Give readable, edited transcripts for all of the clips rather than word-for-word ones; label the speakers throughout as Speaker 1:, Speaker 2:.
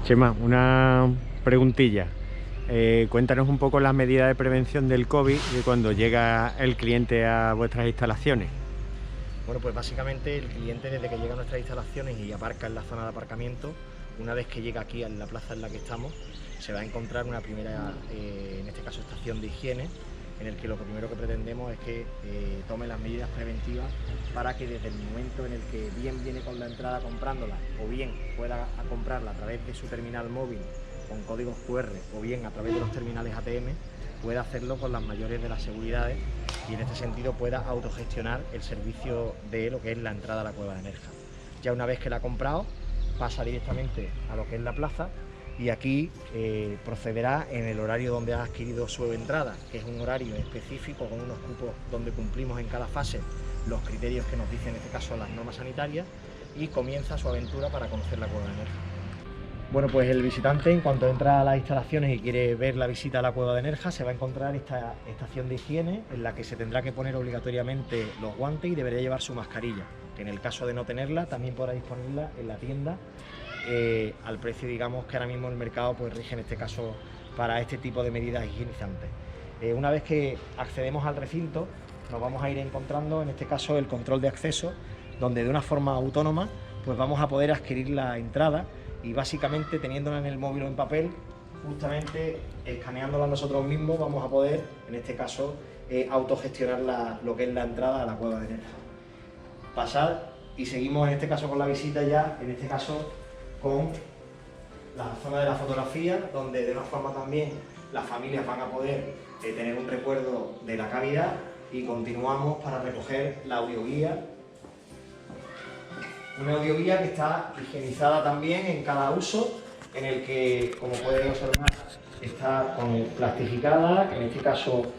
Speaker 1: Chema, una preguntilla. Cuéntanos un poco las medidas de prevención del COVID de cuando llega el cliente a vuestras instalaciones.
Speaker 2: Bueno, pues básicamente el cliente, desde que llega a nuestras instalaciones y aparca en la zona de aparcamiento, una vez que llega aquí a la plaza en la que estamos, se va a encontrar una primera, en este caso, estación de higiene, en el que lo primero que pretendemos es que tome las medidas preventivas para que desde el momento en el que bien viene con la entrada comprándola o bien pueda comprarla a través de su terminal móvil con códigos QR o bien a través de los terminales ATM, pueda hacerlo con las mayores de las seguridades y en este sentido pueda autogestionar el servicio de lo que es la entrada a la cueva de Nerja. Ya una vez que la ha comprado, pasa directamente a lo que es la plaza y aquí procederá en el horario donde ha adquirido su entrada, que es un horario específico con unos cupos donde cumplimos en cada fase los criterios que nos dicen en este caso las normas sanitarias, y comienza su aventura para conocer la cueva de Nerja. Bueno, pues el visitante, en cuanto entra a las instalaciones y quiere ver la visita a la cueva de Nerja, se va a encontrar esta estación de higiene en la que se tendrá que poner obligatoriamente los guantes y debería llevar su mascarilla, que en el caso de no tenerla también podrá disponerla en la tienda al precio, digamos, que ahora mismo el mercado pues rige en este caso para este tipo de medidas higienizantes. Una vez que accedemos al recinto, nos vamos a ir encontrando en este caso el control de acceso, donde de una forma autónoma pues vamos a poder adquirir la entrada y básicamente teniéndola en el móvil o en papel, justamente escaneándola nosotros mismos vamos a poder, en este caso, autogestionar lo que es la entrada a la cueva de Nerja. Pasar y seguimos en este caso con la visita ya, en este caso con la zona de la fotografía, donde de una forma también las familias van a poder tener un recuerdo de la cavidad, y continuamos para recoger la audioguía. Una audioguía que está higienizada también en cada uso, en el que, como pueden observar, está plastificada, en este caso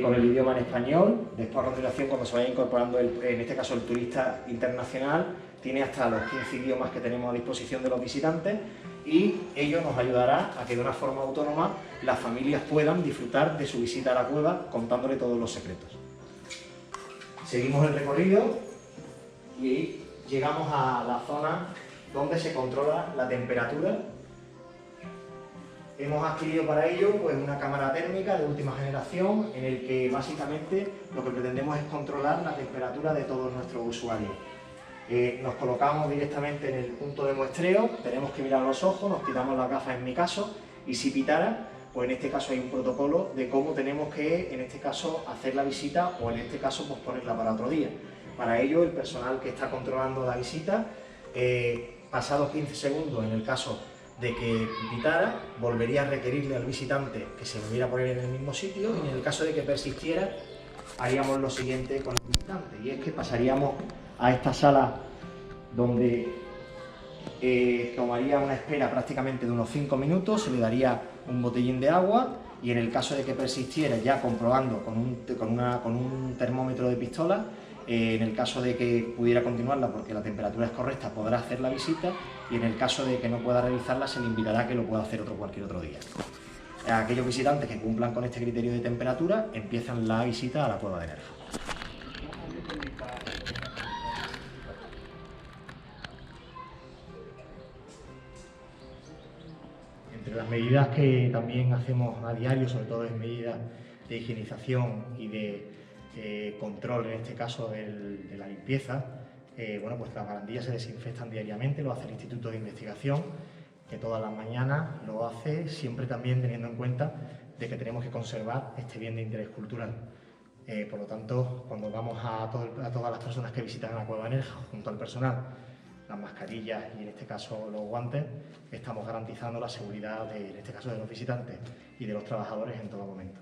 Speaker 2: con el idioma en español. Después, a continuación, cuando se vaya incorporando, en este caso el turista internacional, tiene hasta los 15 idiomas que tenemos a disposición de los visitantes, y ello nos ayudará a que de una forma autónoma las familias puedan disfrutar de su visita a la cueva contándole todos los secretos. Seguimos el recorrido y llegamos a la zona donde se controla la temperatura. Hemos adquirido para ello pues una cámara térmica de última generación, en el que básicamente lo que pretendemos es controlar la temperatura de todos nuestros usuarios. Nos colocamos directamente en el punto de muestreo, tenemos que mirar los ojos, nos quitamos las gafas en mi caso, y si pitara, pues en este caso hay un protocolo de cómo tenemos que, en este caso, hacer la visita o en este caso posponerla para otro día. Para ello, el personal que está controlando la visita, pasados 15 segundos, en el caso de que pitara, volvería a requerirle al visitante que se volviera a poner en el mismo sitio, y en el caso de que persistiera, haríamos lo siguiente con el visitante, y es que pasaríamos a esta sala donde tomaría una espera prácticamente de unos 5 minutos, se le daría un botellín de agua, y en el caso de que persistiera, ya comprobando con un termómetro de pistola, en el caso de que pudiera continuarla porque la temperatura es correcta, podrá hacer la visita, y en el caso de que no pueda realizarla, se le invitará a que lo pueda hacer cualquier otro día. Aquellos visitantes que cumplan con este criterio de temperatura empiezan la visita a la cueva de Nerja. Entre las medidas que también hacemos a diario, sobre todo en medidas de higienización y de control, en este caso de la limpieza, bueno, pues las barandillas se desinfectan diariamente, lo hace el Instituto de Investigación, que todas las mañanas lo hace, siempre también teniendo en cuenta de que tenemos que conservar este bien de interés cultural. Por lo tanto, cuando vamos a todas las personas que visitan la cueva de Nerja, junto al personal, las mascarillas y en este caso los guantes, estamos garantizando la seguridad en este caso de los visitantes y de los trabajadores en todo momento.